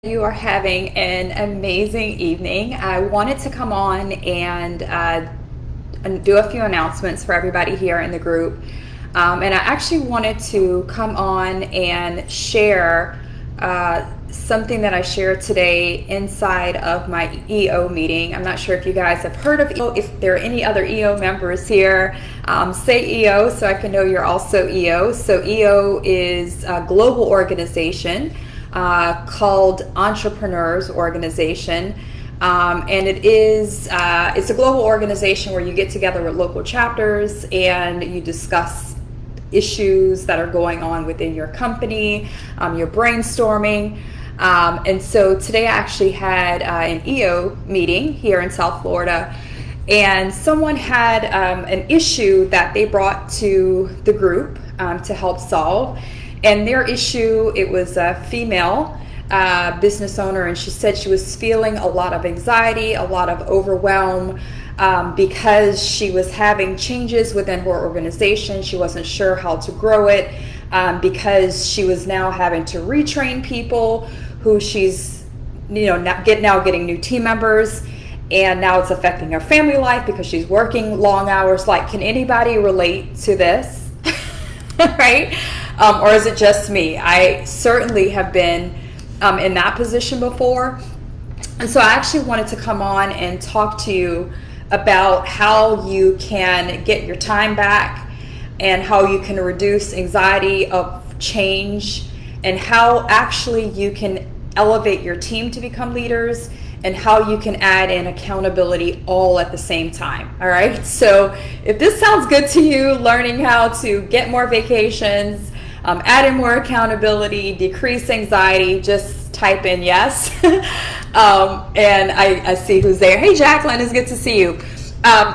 You are having an amazing evening. I wanted to come on and do a few announcements for everybody here in the group. And I actually wanted to come on and share something that I shared today inside of my EO meeting. I'm not sure if you guys have heard of EO. If there are any other EO members here, say EO so I can know you're also EO. So EO is a global organization called Entrepreneurs Organization. And it's a global organization where you get together with local chapters and you discuss issues that are going on within your company, you're brainstorming. And so today I actually had an EO meeting here in South Florida, and someone had an issue that they brought to the group to help solve. And their issue, it was a female business owner, and she said she was feeling a lot of anxiety, a lot of overwhelm because she was having changes within her organization. She wasn't sure how to grow it because she was now having to retrain people who she's, now getting new team members. And now it's affecting her family life because she's working long hours. Like, can anybody relate to this? Right? Or is it just me? I certainly have been in that position before. And so I actually wanted to come on and talk to you about how you can get your time back and how you can reduce anxiety of change and how actually you can elevate your team to become leaders and how you can add in accountability all at the same time. All right. So if this sounds good to you, learning how to get more vacations, add in more accountability, decrease anxiety, just type in yes. And I see who's there. Hey, Jacqueline, it's good to see you.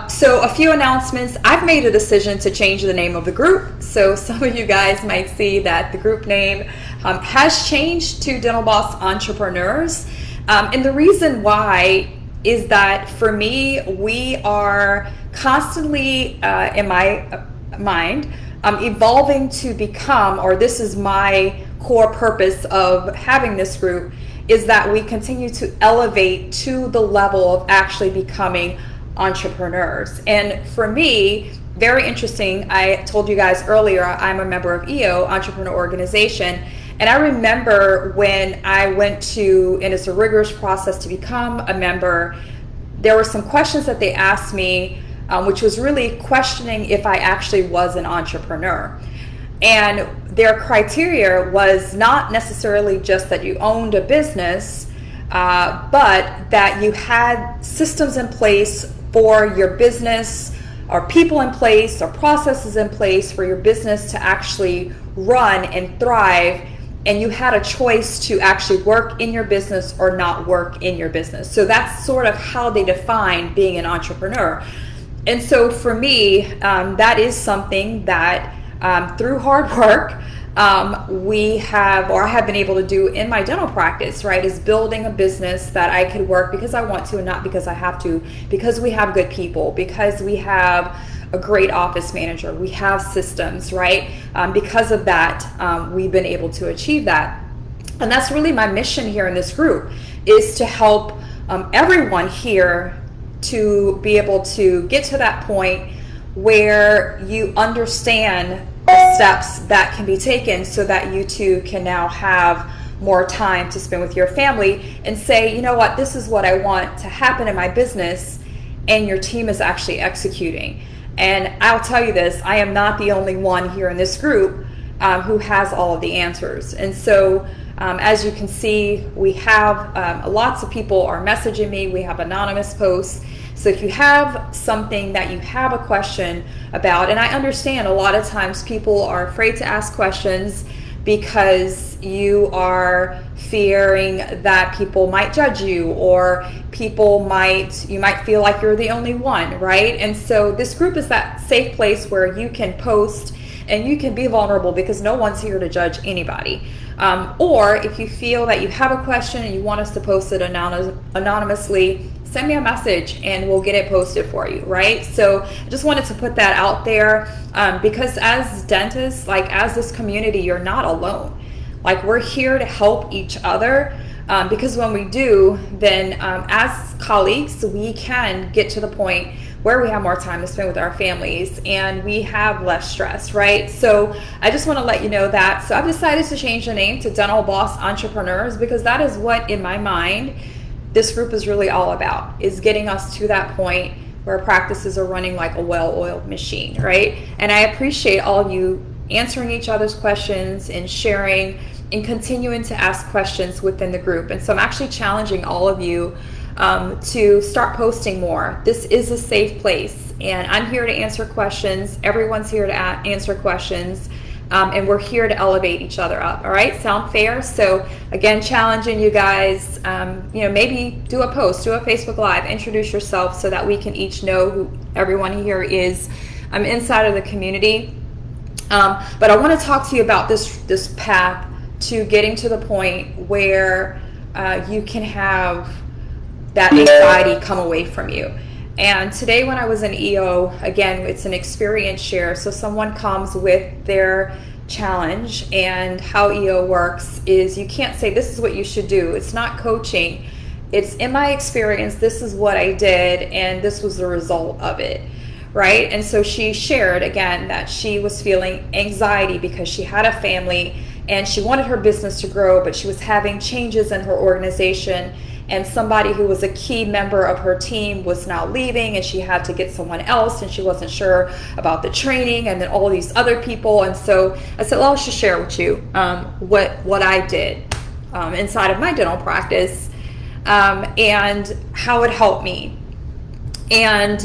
So a few announcements. I've made a decision to change the name of the group. So some of you guys might see that the group name has changed to Dental Boss Entrepreneurs. And the reason why is that for me, we are constantly, in my mind, evolving to become, or this is my core purpose of having this group, is that we continue to elevate to the level of actually becoming entrepreneurs. And for me, very interesting, I told you guys earlier, I'm a member of EO, Entrepreneur Organization. And I remember when I went to, and it's a rigorous process to become a member, there were some questions that they asked me, which was really questioning if I actually was an entrepreneur. And their criteria was not necessarily just that you owned a business, but that you had systems in place for your business, or people in place, or processes in place for your business to actually run and thrive. And you had a choice to actually work in your business or not work in your business. So that's sort of how they define being an entrepreneur. And so for me, that is something that through hard work, we have, or I have been able to do in my dental practice, right, is building a business that I could work because I want to and not because I have to, because we have good people, because we have a great office manager, we have systems, right? Because of that, we've been able to achieve that. And that's really my mission here in this group, is to help everyone here to be able to get to that point where you understand the steps that can be taken so that you too can now have more time to spend with your family and say, you know what, this is what I want to happen in my business, and your team is actually executing. And I'll tell you this, I am not the only one here in this group who has all of the answers. And so as you can see, we have lots of people are messaging me. We have anonymous posts. So if you have something that you have a question about, and I understand a lot of times people are afraid to ask questions because you are fearing that people might judge you, or you might feel like you're the only one, right? And so this group is that safe place where you can post and you can be vulnerable, because no one's here to judge anybody. Or if you feel that you have a question and you want us to post it anonymously, send me a message and we'll get it posted for you, right? So I just wanted to put that out there because as dentists, like as this community, you're not alone. Like, we're here to help each other. Because when we do, then as colleagues, we can get to the point where we have more time to spend with our families and we have less stress, right? So I just want to let you know that. So I've decided to change the name to Dental Boss Entrepreneurs, because that is what, in my mind, this group is really all about, is getting us to that point where practices are running like a well-oiled machine, right? And I appreciate all of you answering each other's questions and sharing and continuing to ask questions within the group. And so I'm actually challenging all of you to start posting more. This is a safe place, and I'm here to answer questions. Everyone's here to answer questions, and we're here to elevate each other up. All right, sound fair? So again, challenging you guys, maybe do a post, do a Facebook Live, introduce yourself so that we can each know who everyone here is inside of the community. But I want to talk to you about this path to getting to the point where you can have that anxiety come away from you. And today when I was in EO, again, it's an experience share. So someone comes with their challenge, and how EO works is you can't say this is what you should do. It's not coaching. It's, in my experience, this is what I did and this was the result of it, right? And so she shared again that she was feeling anxiety because she had a family and she wanted her business to grow, but she was having changes in her organization, and somebody who was a key member of her team was now leaving and she had to get someone else, and she wasn't sure about the training and then all these other people. And so I said, well, I'll just share with you what I did inside of my dental practice and how it helped me. And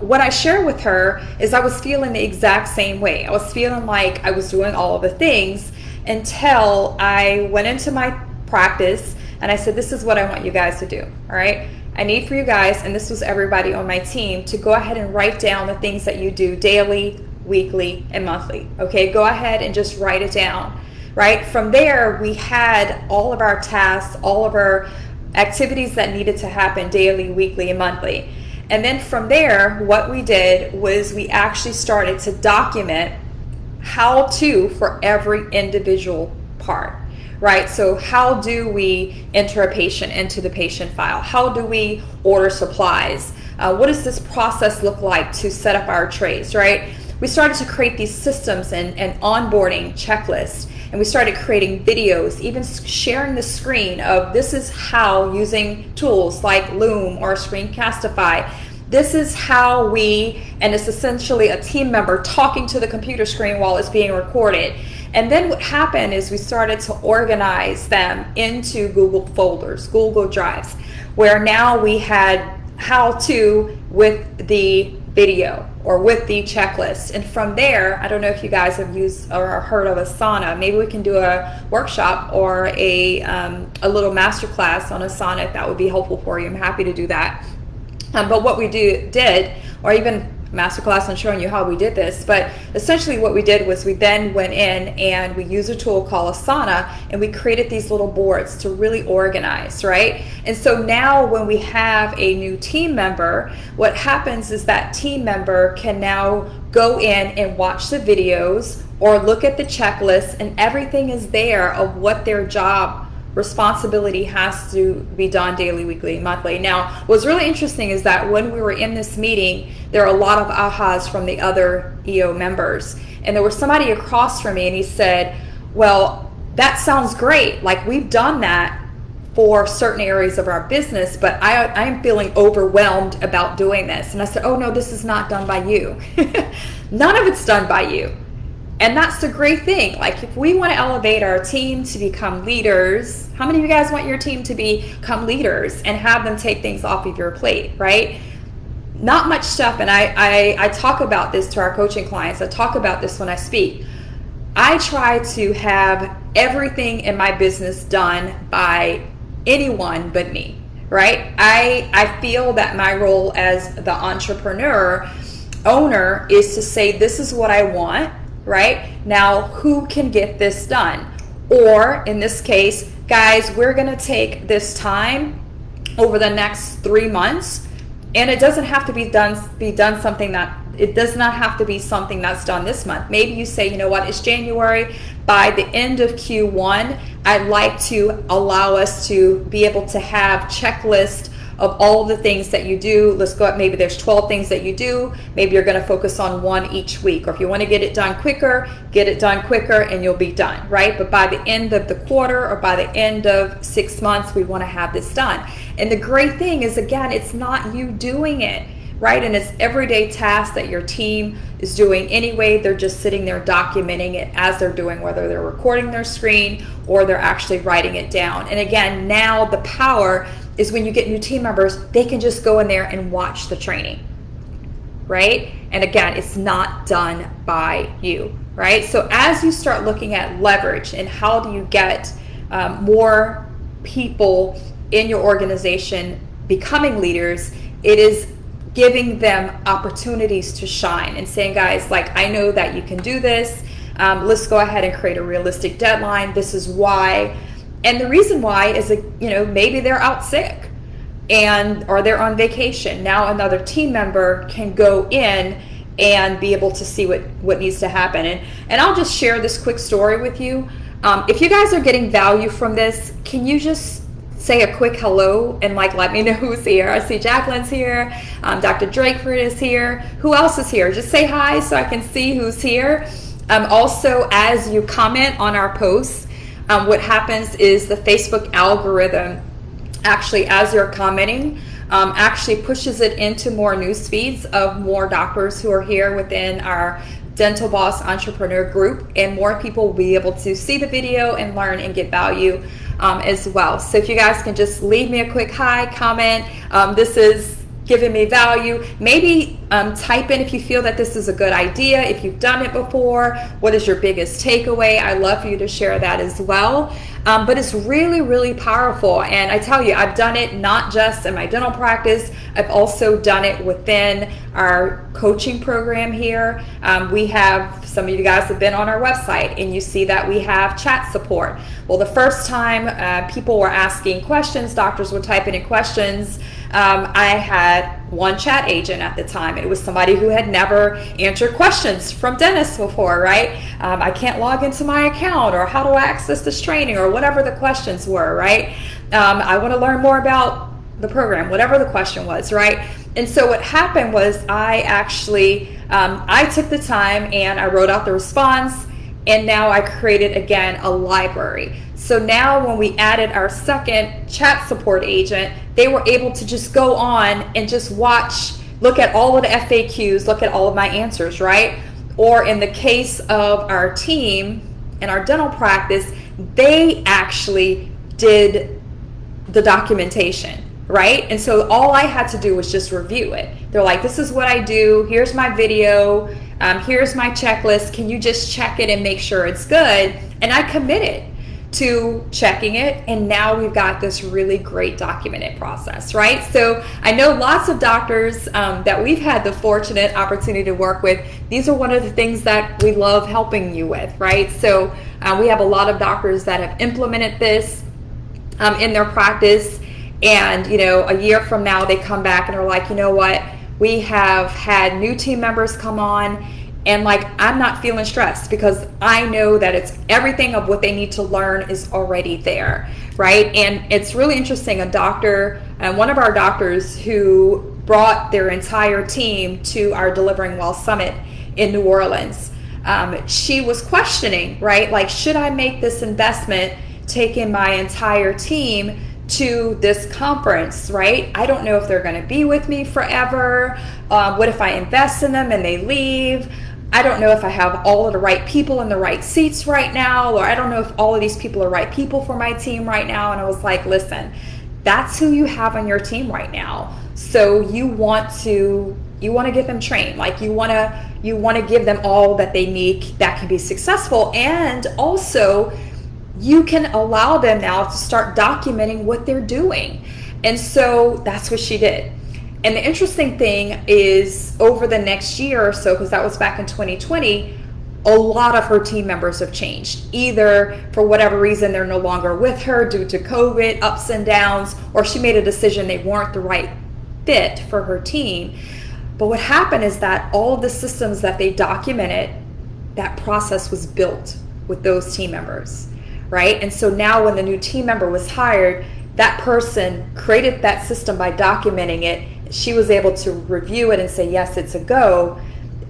what I shared with her is I was feeling the exact same way. I was feeling like I was doing all of the things until I went into my practice and I said, this is what I want you guys to do, all right? I need for you guys, and this was everybody on my team, to go ahead and write down the things that you do daily, weekly, and monthly, okay? Go ahead and just write it down, right? From there, we had all of our tasks, all of our activities that needed to happen daily, weekly, and monthly. And then from there, what we did was we actually started to document how to for every individual part, right? So how do we enter a patient into the patient file? How do we order supplies? What does this process look like to set up our trays, right? We started to create these systems and onboarding checklists, and we started creating videos, even sharing the screen of this is how, using tools like Loom or Screencastify, this is how we, and it's essentially a team member talking to the computer screen while it's being recorded. And then what happened is we started to organize them into Google folders, Google Drives, where now we had how to with the video or with the checklist. And from there, I don't know if you guys have used or heard of Asana. Maybe we can do a workshop or a little masterclass on Asana if that would be helpful for you. I'm happy to do that. But what we did, or even masterclass on showing you how we did this, but essentially what we did was we then went in and we used a tool called Asana, and we created these little boards to really organize, right? And so now when we have a new team member, what happens is that team member can now go in and watch the videos or look at the checklist, and everything is there of what their job responsibility has to be done daily, weekly, monthly. Now, what's really interesting is that when we were in this meeting, there are a lot of ahas from the other EO members. And there was somebody across from me, and he said, well, that sounds great. Like, we've done that for certain areas of our business, but I'm feeling overwhelmed about doing this. And I said, oh no, this is not done by you. None of it's done by you. And that's the great thing. Like, if we want to elevate our team to become leaders, how many of you guys want your team to become leaders and have them take things off of your plate, right? Not much stuff. And I talk about this to our coaching clients. I talk about this when I speak. I try to have everything in my business done by anyone but me, right? I feel that my role as the entrepreneur owner is to say, this is what I want. Right? Now, who can get this done? Or in this case, guys, we're going to take this time over the next 3 months, and it doesn't have to be done something that it does not have to be something that's done this month. Maybe you say, you know what, it's January. By the end of Q1, I'd like to allow us to be able to have checklist of all the things that you do. Let's go up, maybe there's 12 things that you do. Maybe you're going to focus on one each week. Or if you want to get it done quicker and you'll be done, right? But by the end of the quarter or by the end of 6 months, we want to have this done. And the great thing is, again, it's not you doing it, right? And it's everyday tasks that your team is doing anyway. They're just sitting there documenting it as they're doing, whether they're recording their screen or they're actually writing it down. And again, now the power is when you get new team members, they can just go in there and watch the training, right? And again, it's not done by you, right? So as you start looking at leverage and how do you get more people in your organization becoming leaders, it is giving them opportunities to shine and saying, guys, like, I know that you can do this. Let's go ahead and create a realistic deadline. This is why. And the reason why is that, you know, maybe they're out sick or they're on vacation. Now another team member can go in and be able to see what needs to happen. And I'll just share this quick story with you. If you guys are getting value from this, can you just say a quick hello and like let me know who's here? I see Jacqueline's here, Dr. Drakeford is here. Who else is here? Just say hi so I can see who's here. Also, as you comment on our posts, what happens is the Facebook algorithm actually, as you're commenting, actually pushes it into more news feeds of more doctors who are here within our Dental Boss Entrepreneur group, and more people will be able to see the video and learn and get value as well. So if you guys can just leave me a quick hi, comment, this is giving me value. Maybe type in if you feel that this is a good idea, if you've done it before, what is your biggest takeaway? I'd love for you to share that as well. But it's really, really powerful. And I tell you, I've done it not just in my dental practice, I've also done it within our coaching program here. We have, some of you guys have been on our website and you see that we have chat support. Well, the first time people were asking questions, doctors were typing in questions, I had one chat agent at the time. It was somebody who had never answered questions from dentists before, right? I can't log into my account, or how do I access this training, or whatever the questions were, right? I want to learn more about the program, whatever the question was, right? And so what happened was I actually, I took the time and I wrote out the response, and now I created, again, a library. So now when we added our second chat support agent, they were able to just go on and just watch, look at all of the FAQs, look at all of my answers, right? Or in the case of our team and our dental practice, they actually did the documentation, right? And so all I had to do was just review it. They're like, this is what I do, here's my video, here's my checklist, can you just check it and make sure it's good? And I committed to checking it, and now we've got this really great documented process, right? So I know lots of doctors that we've had the fortunate opportunity to work with. These are one of the things that we love helping you with, right? So we have a lot of doctors that have implemented this in their practice, and you know, a year from now they come back and are like, you know what, we have had new team members come on, and like, I'm not feeling stressed because I know that it's everything of what they need to learn is already there, right? And it's really interesting. A doctor, one of our doctors who brought their entire team to our Delivering Well Summit in New Orleans, she was questioning, right? Like, should I make this investment, taking my entire team to this conference, right? I don't know if they're going to be with me forever. What if I invest in them and they leave? I don't know if I have all of the right people in the right seats right now, or I don't know if all of these people are right people for my team right now. And I was like, listen, that's who you have on your team right now. So you want to get them trained. Like, you want to give them all that they need that can be successful. And also you can allow them now to start documenting what they're doing. And so that's what she did. And the interesting thing is, over the next year or so, because that was back in 2020, a lot of her team members have changed. Either for whatever reason they're no longer with her due to COVID, ups and downs, or she made a decision they weren't the right fit for her team. But what happened is that all of the systems that they documented, that process was built with those team members, right? And so now when the new team member was hired, that person created that system by documenting it. She was able to review it and say, yes, it's a go.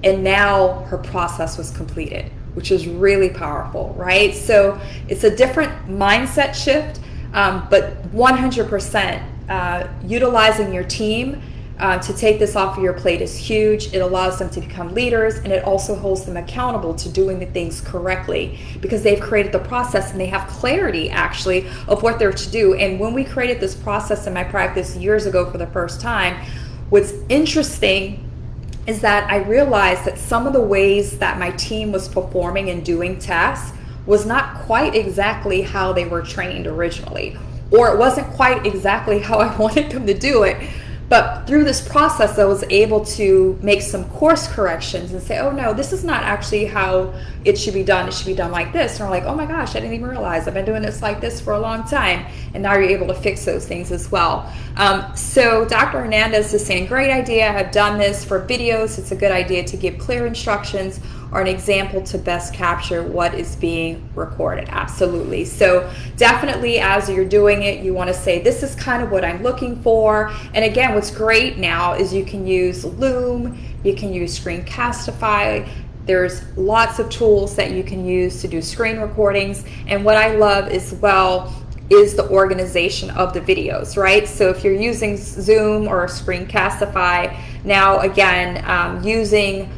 And now her process was completed, which is really powerful, right? So it's a different mindset shift, but 100% utilizing your team to take this off of your plate is huge. It allows them to become leaders, and it also holds them accountable to doing the things correctly because they've created the process and they have clarity actually of what they're to do. And when we created this process in my practice years ago for the first time, what's interesting is that I realized that some of the ways that my team was performing and doing tasks was not quite exactly how they were trained originally, or it wasn't quite exactly how I wanted them to do it. But through this process, I was able to make some course corrections and say, oh no, this is not actually how it should be done. It should be done like this. And we're like, oh my gosh, I didn't even realize I've been doing this like this for a long time. And now you're able to fix those things as well. So Dr. Hernandez is saying, great idea. I've done this for videos. It's a good idea to give clear instructions or an example to best capture what is being recorded. Absolutely. So definitely as you're doing it, you want to say, this is kind of what I'm looking for. And again, what's great now is you can use Loom, you can use Screencastify. There's lots of tools that you can use to do screen recordings. And what I love as well is the organization of the videos, right? So if you're using Zoom or Screencastify, now again, using,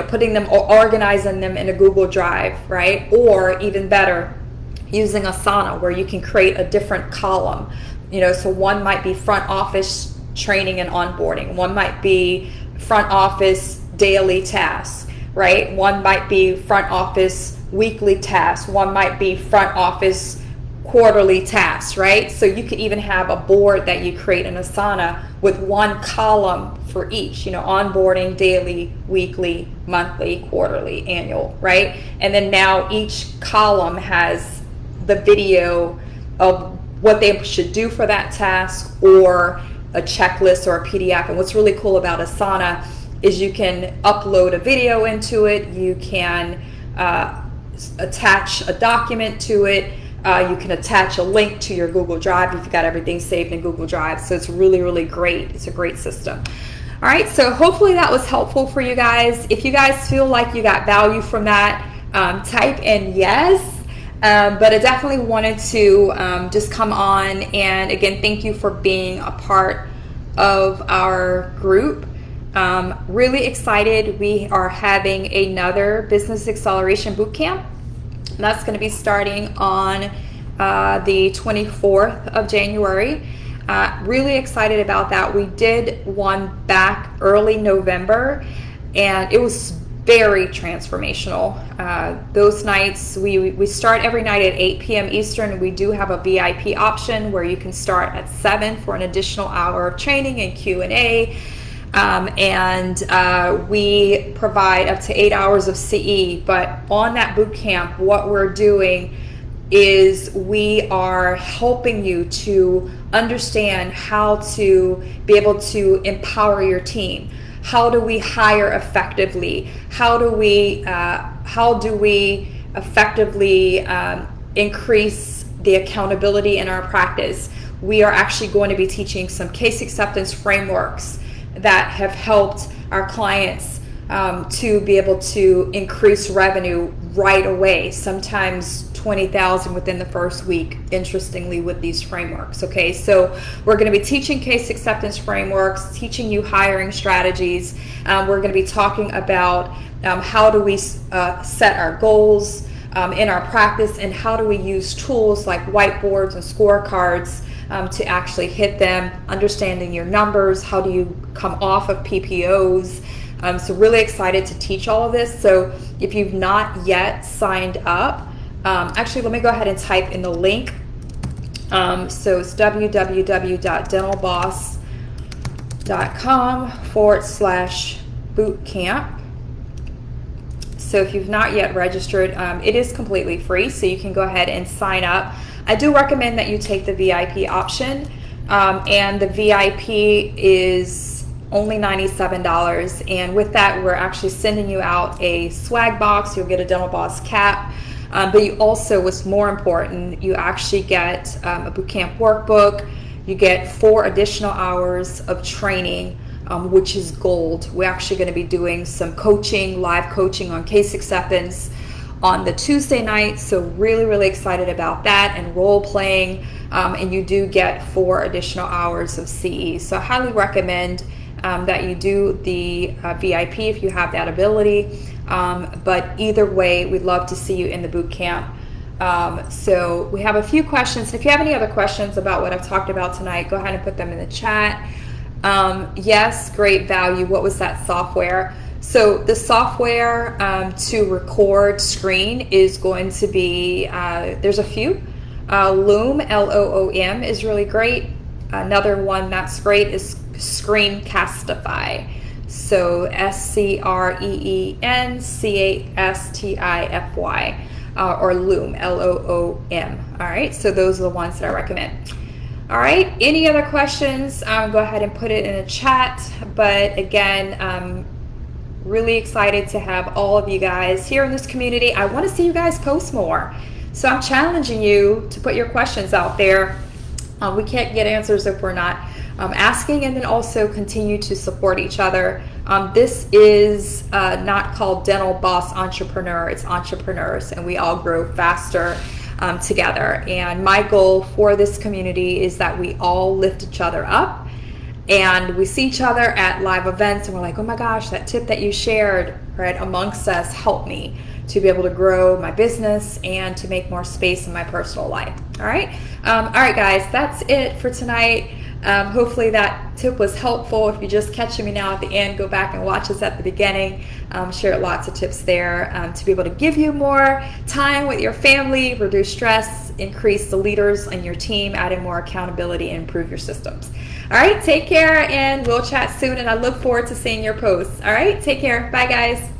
putting them or organizing them in a Google Drive, right? Or even better, using Asana where you can create a different column. So one might be front office training and onboarding. One might be front office daily tasks, right? One might be front office weekly tasks. One might be front office quarterly tasks, right? So you could even have a board that you create in Asana with one column for each, onboarding, daily, weekly, monthly, quarterly, annual, right? And then now each column has the video of what they should do for that task or a checklist or a PDF. And what's really cool about Asana is you can upload a video into it, you can attach a document to it, you can attach a link to your Google Drive if you've got everything saved in Google Drive. So it's really, really great. It's a great system. All right, so hopefully that was helpful for you guys. If you guys feel like you got value from that, type in yes. But I definitely wanted to just come on and again, thank you for being a part of our group. Really excited. We are having another Business Acceleration Bootcamp. That's going to be starting on the 24th of January. Really excited about that. We did one back early November and it was very transformational. Those nights, we start every night at 8 p.m. Eastern. We do have a VIP option where you can start at 7 for an additional hour of training and Q&A. We provide up to 8 hours of CE, but on that boot camp, what we're doing is we are helping you to understand how to be able to empower your team. How do we hire effectively? How do we effectively increase the accountability in our practice? We are actually going to be teaching some case acceptance frameworks that have helped our clients to be able to increase revenue right away, sometimes 20,000 within the first week, interestingly, with these frameworks. Okay, so we're going to be teaching case acceptance frameworks, teaching you hiring strategies. We're going to be talking about how do we set our goals in our practice, and how do we use tools like whiteboards and scorecards to actually hit them, understanding your numbers, how do you come off of PPOs. So really excited to teach all of this. So if you've not yet signed up, actually let me go ahead and type in the link. So it's www.dentalboss.com/bootcamp. So if you've not yet registered, it is completely free, so you can go ahead and sign up. I do recommend that you take the VIP option, and the VIP is only $97. And with that, we're actually sending you out a swag box. You'll get a Dental Boss cap. But you also, what's more important, you actually get a bootcamp workbook. You get 4 additional hours of training, which is gold. We're actually going to be doing some coaching, live coaching on case acceptance on the Tuesday night. So really excited about that, and role playing. And you do get 4 additional hours of CE. So I highly recommend that you do the VIP if you have that ability. But either way, we'd love to see you in the boot camp. So we have a few questions. If you have any other questions about what I've talked about tonight, go ahead and put them in the chat. Yes, great value. What was that software? So the software to record screen is going to be, there's a few. Loom, Loom is really great. Another one that's great is Screencastify. So Screencastify, or Loom, Loom. All right, so those are the ones that I recommend. All right, any other questions? Go ahead and put it in the chat. But again, really excited to have all of you guys here in this community. I want to see you guys post more. So I'm challenging you to put your questions out there. We can't get answers if we're not asking, and then also continue to support each other. This is not called Dental Boss Entrepreneur, it's entrepreneurs, and we all grow faster together. And my goal for this community is that we all lift each other up, and we see each other at live events and we're like, oh my gosh, that tip that you shared right amongst us helped me to be able to grow my business and to make more space in my personal life. All right, guys, that's it for tonight. Hopefully that tip was helpful. If you're just catching me now at the end, go back and watch us at the beginning. Shared lots of tips there to be able to give you more time with your family, reduce stress, increase the leaders in your team, add in more accountability, and improve your systems. All right, take care, and we'll chat soon, and I look forward to seeing your posts. All right, take care. Bye, guys.